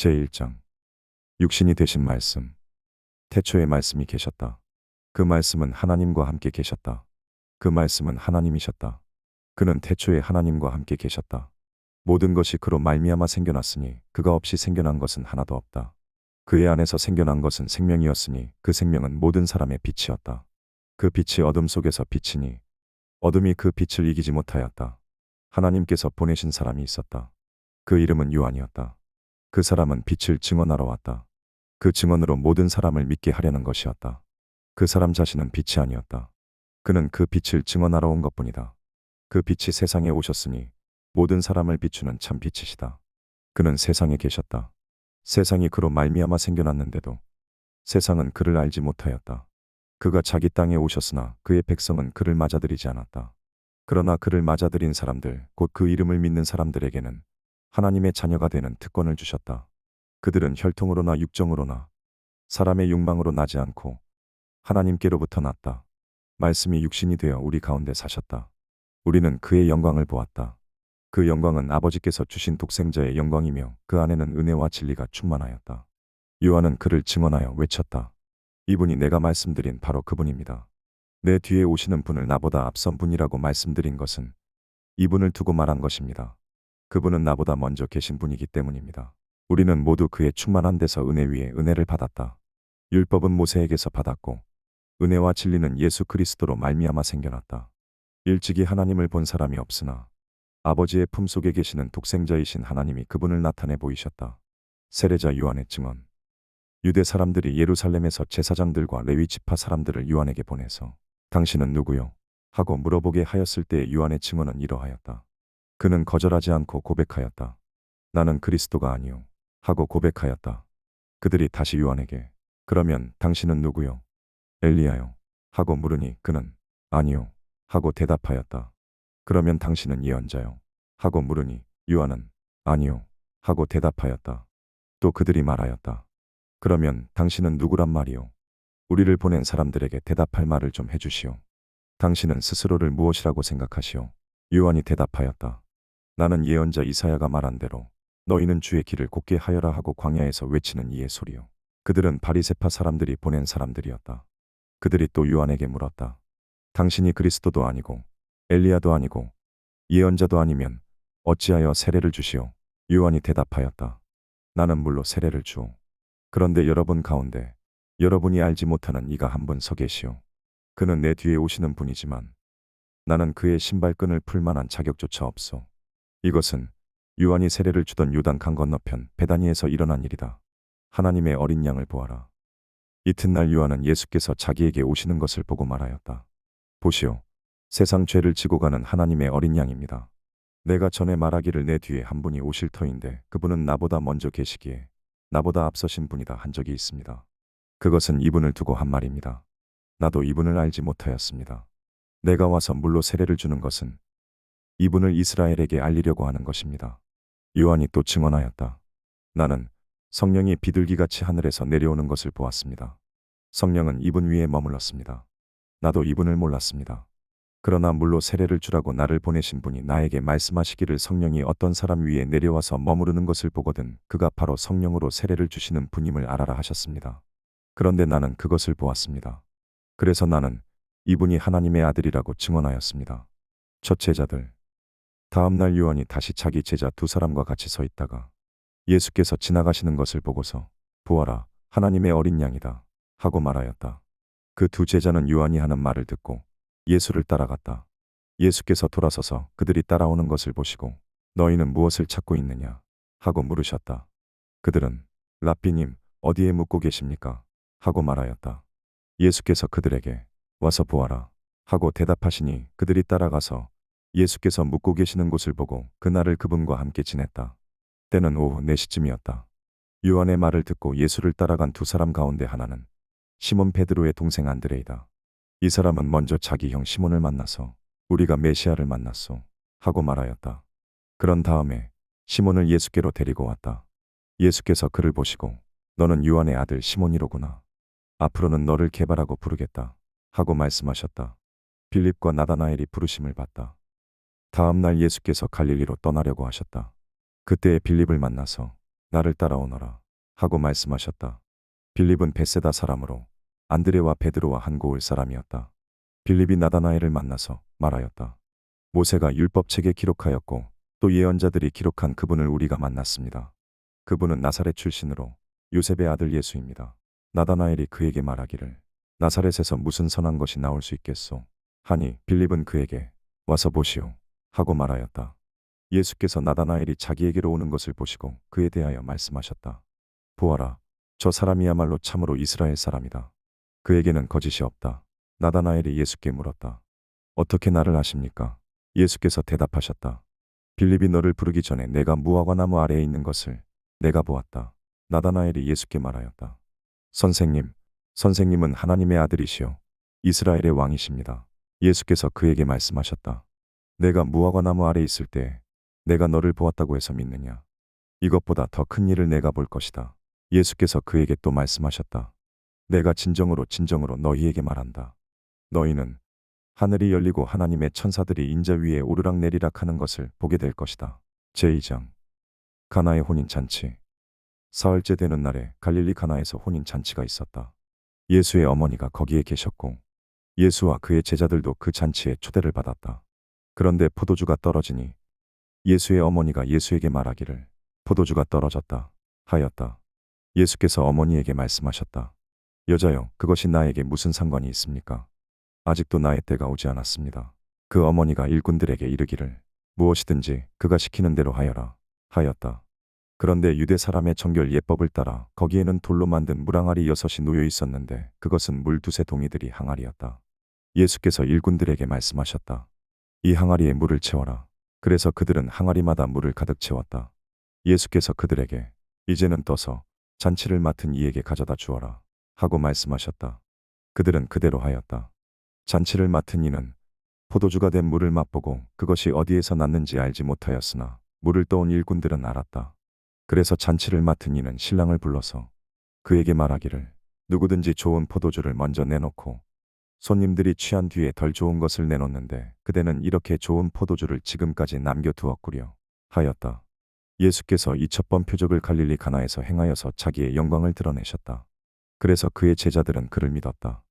제1장. 육신이 되신 말씀. 태초에 말씀이 계셨다. 그 말씀은 하나님과 함께 계셨다. 그 말씀은 하나님이셨다. 그는 태초에 하나님과 함께 계셨다. 모든 것이 그로 말미암아 생겨났으니 그가 없이 생겨난 것은 하나도 없다. 그의 안에서 생겨난 것은 생명이었으니 그 생명은 모든 사람의 빛이었다. 그 빛이 어둠 속에서 비치니 어둠이 그 빛을 이기지 못하였다. 하나님께서 보내신 사람이 있었다. 그 이름은 요한이었다. 그 사람은 빛을 증언하러 왔다. 그 증언으로 모든 사람을 믿게 하려는 것이었다. 그 사람 자신은 빛이 아니었다. 그는 그 빛을 증언하러 온 것뿐이다. 그 빛이 세상에 오셨으니 모든 사람을 비추는 참 빛이시다. 그는 세상에 계셨다. 세상이 그로 말미암아 생겨났는데도 세상은 그를 알지 못하였다. 그가 자기 땅에 오셨으나 그의 백성은 그를 맞아들이지 않았다. 그러나 그를 맞아들인 사람들, 곧 그 이름을 믿는 사람들에게는 하나님의 자녀가 되는 특권을 주셨다. 그들은 혈통으로나 육정으로나 사람의 욕망으로 나지 않고 하나님께로부터 났다. 말씀이 육신이 되어 우리 가운데 사셨다. 우리는 그의 영광을 보았다. 그 영광은 아버지께서 주신 독생자의 영광이며 그 안에는 은혜와 진리가 충만하였다. 요한은 그를 증언하여 외쳤다. 이분이 내가 말씀드린 바로 그분입니다. 내 뒤에 오시는 분을 나보다 앞선 분이라고 말씀드린 것은 이분을 두고 말한 것입니다. 그분은 나보다 먼저 계신 분이기 때문입니다. 우리는 모두 그의 충만한 데서 은혜 위에 은혜를 받았다. 율법은 모세에게서 받았고 은혜와 진리는 예수 그리스도로 말미암아 생겨났다. 일찍이 하나님을 본 사람이 없으나 아버지의 품속에 계시는 독생자이신 하나님이 그분을 나타내 보이셨다. 세례자 요한의 증언. 유대 사람들이 예루살렘에서 제사장들과 레위 지파 사람들을 요한에게 보내서 당신은 누구요? 하고 물어보게 하였을 때 요한의 증언은 이러하였다. 그는 거절하지 않고 고백하였다. 나는 그리스도가 아니요. 하고 고백하였다. 그들이 다시 요한에게 그러면 당신은 누구요? 엘리야요. 하고 물으니 그는 아니요. 하고 대답하였다. 그러면 당신은 예언자요. 하고 물으니 요한은 아니요. 하고 대답하였다. 또 그들이 말하였다. 그러면 당신은 누구란 말이요? 우리를 보낸 사람들에게 대답할 말을 좀 해주시오. 당신은 스스로를 무엇이라고 생각하시오? 요한이 대답하였다. 나는 예언자 이사야가 말한 대로 너희는 주의 길을 곧게 하여라 하고 광야에서 외치는 이의 소리요. 그들은 바리새파 사람들이 보낸 사람들이었다. 그들이 또 요한에게 물었다. 당신이 그리스도도 아니고 엘리야도 아니고 예언자도 아니면 어찌하여 세례를 주시오? 요한이 대답하였다. 나는 물로 세례를 주오. 그런데 여러분 가운데 여러분이 알지 못하는 이가 한 분 서 계시오. 그는 내 뒤에 오시는 분이지만 나는 그의 신발끈을 풀 만한 자격조차 없소. 이것은 요한이 세례를 주던 요단 강 건너편 베다니에서 일어난 일이다. 하나님의 어린 양을 보아라. 이튿날 요한은 예수께서 자기에게 오시는 것을 보고 말하였다. 보시오. 세상 죄를 지고 가는 하나님의 어린 양입니다. 내가 전에 말하기를 내 뒤에 한 분이 오실 터인데 그분은 나보다 먼저 계시기에 나보다 앞서신 분이다 한 적이 있습니다. 그것은 이분을 두고 한 말입니다. 나도 이분을 알지 못하였습니다. 내가 와서 물로 세례를 주는 것은 이분을 이스라엘에게 알리려고 하는 것입니다. 요한이 또 증언하였다. 나는 성령이 비둘기같이 하늘에서 내려오는 것을 보았습니다. 성령은 이분 위에 머물렀습니다. 나도 이분을 몰랐습니다. 그러나 물로 세례를 주라고 나를 보내신 분이 나에게 말씀하시기를 성령이 어떤 사람 위에 내려와서 머무르는 것을 보거든 그가 바로 성령으로 세례를 주시는 분임을 알아라 하셨습니다. 그런데 나는 그것을 보았습니다. 그래서 나는 이분이 하나님의 아들이라고 증언하였습니다. 첫 제자들. 다음 날 요한이 다시 자기 제자 두 사람과 같이 서 있다가 예수께서 지나가시는 것을 보고서 보아라 하나님의 어린 양이다 하고 말하였다. 그 두 제자는 요한이 하는 말을 듣고 예수를 따라갔다. 예수께서 돌아서서 그들이 따라오는 것을 보시고 너희는 무엇을 찾고 있느냐 하고 물으셨다. 그들은 랍비님 어디에 묵고 계십니까? 하고 말하였다. 예수께서 그들에게 와서 보아라 하고 대답하시니 그들이 따라가서 예수께서 묵고 계시는 곳을 보고 그날을 그분과 함께 지냈다. 때는 오후 4시쯤이었다. 요한의 말을 듣고 예수를 따라간 두 사람 가운데 하나는 시몬 베드로의 동생 안드레이다. 이 사람은 먼저 자기 형 시몬을 만나서 우리가 메시아를 만났소 하고 말하였다. 그런 다음에 시몬을 예수께로 데리고 왔다. 예수께서 그를 보시고 너는 요한의 아들 시몬이로구나. 앞으로는 너를 게바라고 부르겠다 하고 말씀하셨다. 빌립과 나다나엘이 부르심을 받다. 다음 날 예수께서 갈릴리로 떠나려고 하셨다. 그때에 빌립을 만나서 나를 따라오너라 하고 말씀하셨다. 빌립은 베세다 사람으로 안드레와 베드로와 한 고을 사람이었다. 빌립이 나다나엘을 만나서 말하였다. 모세가 율법책에 기록하였고 또 예언자들이 기록한 그분을 우리가 만났습니다. 그분은 나사렛 출신으로 요셉의 아들 예수입니다. 나다나엘이 그에게 말하기를 나사렛에서 무슨 선한 것이 나올 수 있겠소? 하니 빌립은 그에게 와서 보시오 하고 말하였다. 예수께서 나다나엘이 자기에게로 오는 것을 보시고 그에 대하여 말씀하셨다. 보아라, 저 사람이야말로 참으로 이스라엘 사람이다. 그에게는 거짓이 없다. 나다나엘이 예수께 물었다. 어떻게 나를 아십니까? 예수께서 대답하셨다. 빌립이 너를 부르기 전에 내가 무화과 나무 아래에 있는 것을 내가 보았다. 나다나엘이 예수께 말하였다. 선생님, 선생님은 하나님의 아들이시요 이스라엘의 왕이십니다. 예수께서 그에게 말씀하셨다. 내가 무화과 나무 아래 있을 때 내가 너를 보았다고 해서 믿느냐? 이것보다 더 큰 일을 내가 볼 것이다. 예수께서 그에게 또 말씀하셨다. 내가 진정으로 진정으로 너희에게 말한다. 너희는 하늘이 열리고 하나님의 천사들이 인자 위에 오르락 내리락 하는 것을 보게 될 것이다. 제2장 가나의 혼인잔치. 사흘째 되는 날에 갈릴리 가나에서 혼인잔치가 있었다. 예수의 어머니가 거기에 계셨고 예수와 그의 제자들도 그 잔치에 초대를 받았다. 그런데 포도주가 떨어지니 예수의 어머니가 예수에게 말하기를 포도주가 떨어졌다 하였다. 예수께서 어머니에게 말씀하셨다. 여자여, 그것이 나에게 무슨 상관이 있습니까? 아직도 나의 때가 오지 않았습니다. 그 어머니가 일꾼들에게 이르기를 무엇이든지 그가 시키는 대로 하여라 하였다. 그런데 유대 사람의 정결 예법을 따라 거기에는 돌로 만든 물항아리 6이 놓여 있었는데 그것은 물 2세 동이들이 항아리였다. 예수께서 일꾼들에게 말씀하셨다. 이 항아리에 물을 채워라. 그래서 그들은 항아리마다 물을 가득 채웠다. 예수께서 그들에게 이제는 떠서 잔치를 맡은 이에게 가져다 주어라 하고 말씀하셨다. 그들은 그대로 하였다. 잔치를 맡은 이는 포도주가 된 물을 맛보고 그것이 어디에서 났는지 알지 못하였으나 물을 떠온 일꾼들은 알았다. 그래서 잔치를 맡은 이는 신랑을 불러서 그에게 말하기를 누구든지 좋은 포도주를 먼저 내놓고 손님들이 취한 뒤에 덜 좋은 것을 내놓는데 그대는 이렇게 좋은 포도주를 지금까지 남겨두었구려 하였다. 예수께서 이 첫 번 표적을 갈릴리 가나에서 행하여서 자기의 영광을 드러내셨다. 그래서 그의 제자들은 그를 믿었다.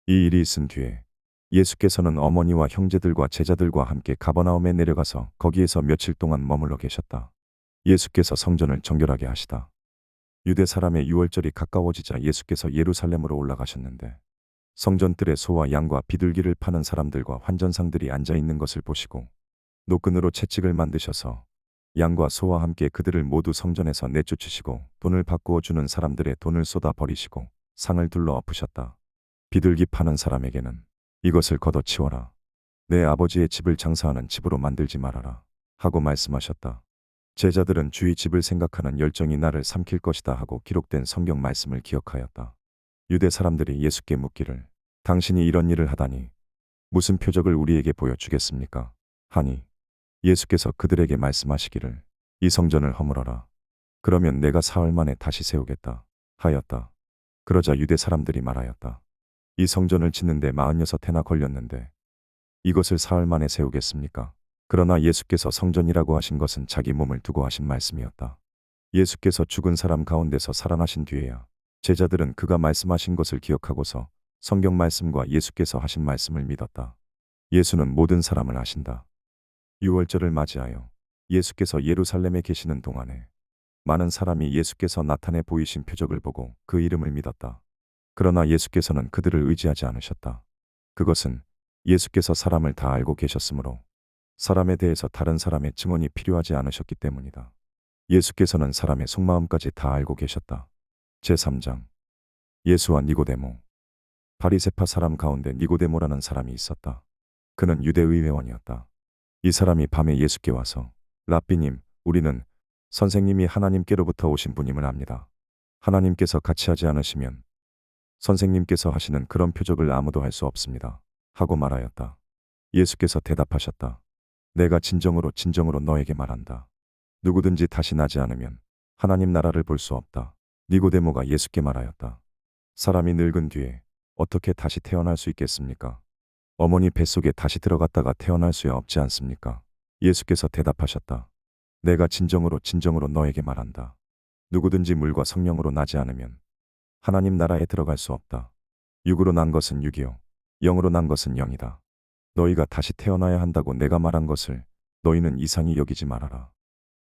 이 일이 있은 뒤에 예수께서는 어머니와 형제들과 제자들과 함께 가버나움에 내려가서 거기에서 며칠 동안 머물러 계셨다. 예수께서 성전을 정결하게 하시다. 유대 사람의 유월절이 가까워지자 예수께서 예루살렘으로 올라가셨는데 성전 뜰에 소와 양과 비둘기를 파는 사람들과 환전상들이 앉아 있는 것을 보시고 노끈으로 채찍을 만드셔서 양과 소와 함께 그들을 모두 성전에서 내쫓으시고 돈을 바꾸어 주는 사람들의 돈을 쏟아 버리시고 상을 둘러 엎으셨다. 비둘기 파는 사람에게는 이것을 걷어치워라. 내 아버지의 집을 장사하는 집으로 만들지 말아라 하고 말씀하셨다. 제자들은 주의 집을 생각하는 열정이 나를 삼킬 것이다 하고 기록된 성경 말씀을 기억하였다. 유대 사람들이 예수께 묻기를 당신이 이런 일을 하다니 무슨 표적을 우리에게 보여주겠습니까? 하니 예수께서 그들에게 말씀하시기를 이 성전을 허물어라. 그러면 내가 사흘 만에 다시 세우겠다 하였다. 그러자 유대 사람들이 말하였다. 이 성전을 짓는데 46해나 걸렸는데 이것을 사흘 만에 세우겠습니까? 그러나 예수께서 성전이라고 하신 것은 자기 몸을 두고 하신 말씀이었다. 예수께서 죽은 사람 가운데서 살아나신 뒤에야 제자들은 그가 말씀하신 것을 기억하고서 성경 말씀과 예수께서 하신 말씀을 믿었다. 예수는 모든 사람을 아신다. 유월절을 맞이하여 예수께서 예루살렘에 계시는 동안에 많은 사람이 예수께서 나타내 보이신 표적을 보고 그 이름을 믿었다. 그러나 예수께서는 그들을 의지하지 않으셨다. 그것은 예수께서 사람을 다 알고 계셨으므로 사람에 대해서 다른 사람의 증언이 필요하지 않으셨기 때문이다. 예수께서는 사람의 속마음까지 다 알고 계셨다. 제3장 예수와 니고데모. 바리새파 사람 가운데 니고데모라는 사람이 있었다. 그는 유대의 회원이었다. 이 사람이 밤에 예수께 와서 랍비님, 우리는 선생님이 하나님께로부터 오신 분임을 압니다. 하나님께서 같이 하지 않으시면 선생님께서 하시는 그런 표적을 아무도 할 수 없습니다. 하고 말하였다. 예수께서 대답하셨다. 내가 진정으로 진정으로 너에게 말한다. 누구든지 다시 나지 않으면 하나님 나라를 볼 수 없다. 니고데모가 예수께 말하였다. 사람이 늙은 뒤에 어떻게 다시 태어날 수 있겠습니까? 어머니 뱃속에 다시 들어갔다가 태어날 수야 없지 않습니까? 예수께서 대답하셨다. 내가 진정으로 진정으로 너에게 말한다. 누구든지 물과 성령으로 나지 않으면 하나님 나라에 들어갈 수 없다. 육으로 난 것은 육이요 영으로 난 것은 영이다. 너희가 다시 태어나야 한다고 내가 말한 것을 너희는 이상히 여기지 말아라.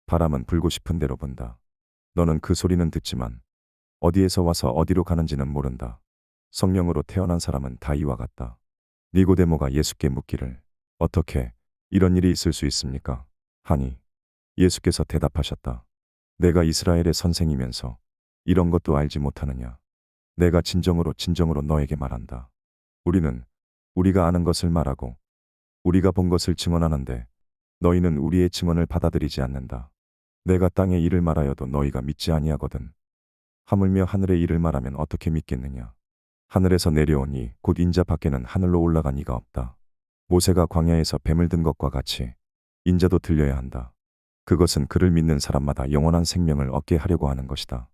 바람은 불고 싶은 대로 분다. 너는 그 소리는 듣지만 어디에서 와서 어디로 가는지는 모른다. 성령으로 태어난 사람은 다 이와 같다. 니고데모가 예수께 묻기를 어떻게 이런 일이 있을 수 있습니까? 하니 예수께서 대답하셨다. 내가 이스라엘의 선생이면서 이런 것도 알지 못하느냐? 내가 진정으로 너에게 말한다. 우리는 우리가 아는 것을 말하고 우리가 본 것을 증언하는데 너희는 우리의 증언을 받아들이지 않는다. 내가 땅의 일을 말하여도 너희가 믿지 아니하거든. 하물며 하늘의 일을 말하면 어떻게 믿겠느냐? 하늘에서 내려오니 곧 인자 밖에는 하늘로 올라간 이가 없다. 모세가 광야에서 뱀을 든 것과 같이 인자도 들려야 한다. 그것은 그를 믿는 사람마다 영원한 생명을 얻게 하려고 하는 것이다.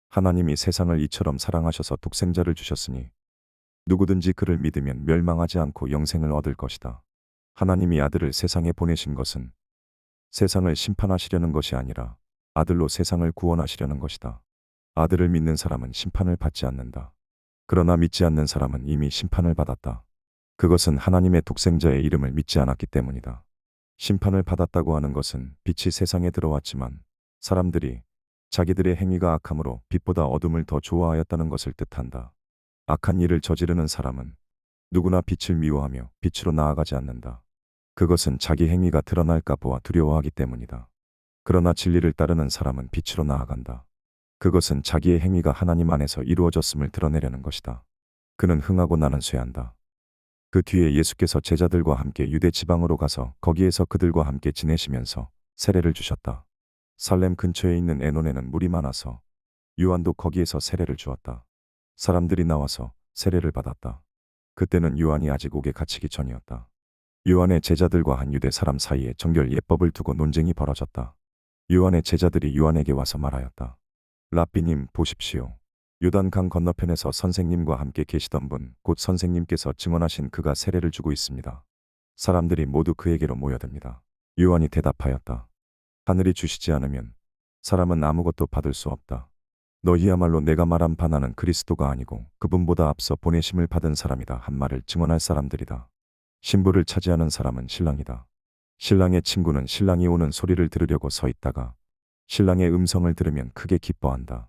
하나님이 세상을 이처럼 사랑하셔서 독생자를 주셨으니 누구든지 그를 믿으면 멸망하지 않고 영생을 얻을 것이다. 하나님이 아들을 세상에 보내신 것은 세상을 심판하시려는 것이 아니라 아들로 세상을 구원하시려는 것이다. 아들을 믿는 사람은 심판을 받지 않는다. 그러나 믿지 않는 사람은 이미 심판을 받았다. 그것은 하나님의 독생자의 이름을 믿지 않았기 때문이다. 심판을 받았다고 하는 것은 빛이 세상에 들어왔지만 사람들이 자기들의 행위가 악함으로 빛보다 어둠을 더 좋아하였다는 것을 뜻한다. 악한 일을 저지르는 사람은 누구나 빛을 미워하며 빛으로 나아가지 않는다. 그것은 자기 행위가 드러날까 보아 두려워하기 때문이다. 그러나 진리를 따르는 사람은 빛으로 나아간다. 그것은 자기의 행위가 하나님 안에서 이루어졌음을 드러내려는 것이다. 그는 흥하고 나는 쇠한다. 그 뒤에 예수께서 제자들과 함께 유대 지방으로 가서 거기에서 그들과 함께 지내시면서 세례를 주셨다. 살렘 근처에 있는 에논에는 물이 많아서 요한도 거기에서 세례를 주었다. 사람들이 나와서 세례를 받았다. 그때는 요한이 아직 옥에 갇히기 전이었다. 요한의 제자들과 한 유대 사람 사이에 정결 예법을 두고 논쟁이 벌어졌다. 요한의 제자들이 요한에게 와서 말하였다. 랍비님 보십시오. 요단강 건너편에서 선생님과 함께 계시던 분, 곧 선생님께서 증언하신 그가 세례를 주고 있습니다. 사람들이 모두 그에게로 모여듭니다. 요한이 대답하였다. 하늘이 주시지 않으면 사람은 아무것도 받을 수 없다. 너희야말로 내가 말한 바 나는 그리스도가 아니고 그분보다 앞서 보내심을 받은 사람이다 한 말을 증언할 사람들이다. 신부를 차지하는 사람은 신랑이다. 신랑의 친구는 신랑이 오는 소리를 들으려고 서 있다가 신랑의 음성을 들으면 크게 기뻐한다.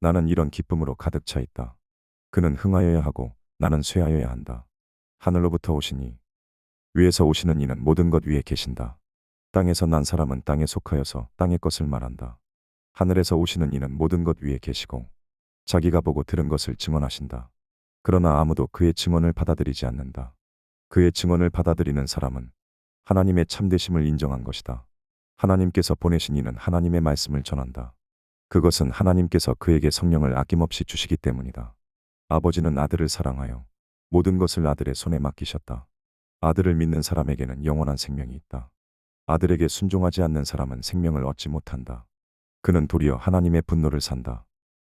나는 이런 기쁨으로 가득 차 있다. 그는 흥하여야 하고 나는 쇠하여야 한다. 하늘로부터 오시니 위에서 오시는 이는 모든 것 위에 계신다. 땅에서 난 사람은 땅에 속하여서 땅의 것을 말한다. 하늘에서 오시는 이는 모든 것 위에 계시고 자기가 보고 들은 것을 증언하신다. 그러나 아무도 그의 증언을 받아들이지 않는다. 그의 증언을 받아들이는 사람은 하나님의 참되심을 인정한 것이다. 하나님께서 보내신 이는 하나님의 말씀을 전한다. 그것은 하나님께서 그에게 성령을 아낌없이 주시기 때문이다. 아버지는 아들을 사랑하여 모든 것을 아들의 손에 맡기셨다. 아들을 믿는 사람에게는 영원한 생명이 있다. 아들에게 순종하지 않는 사람은 생명을 얻지 못한다. 그는 도리어 하나님의 분노를 산다.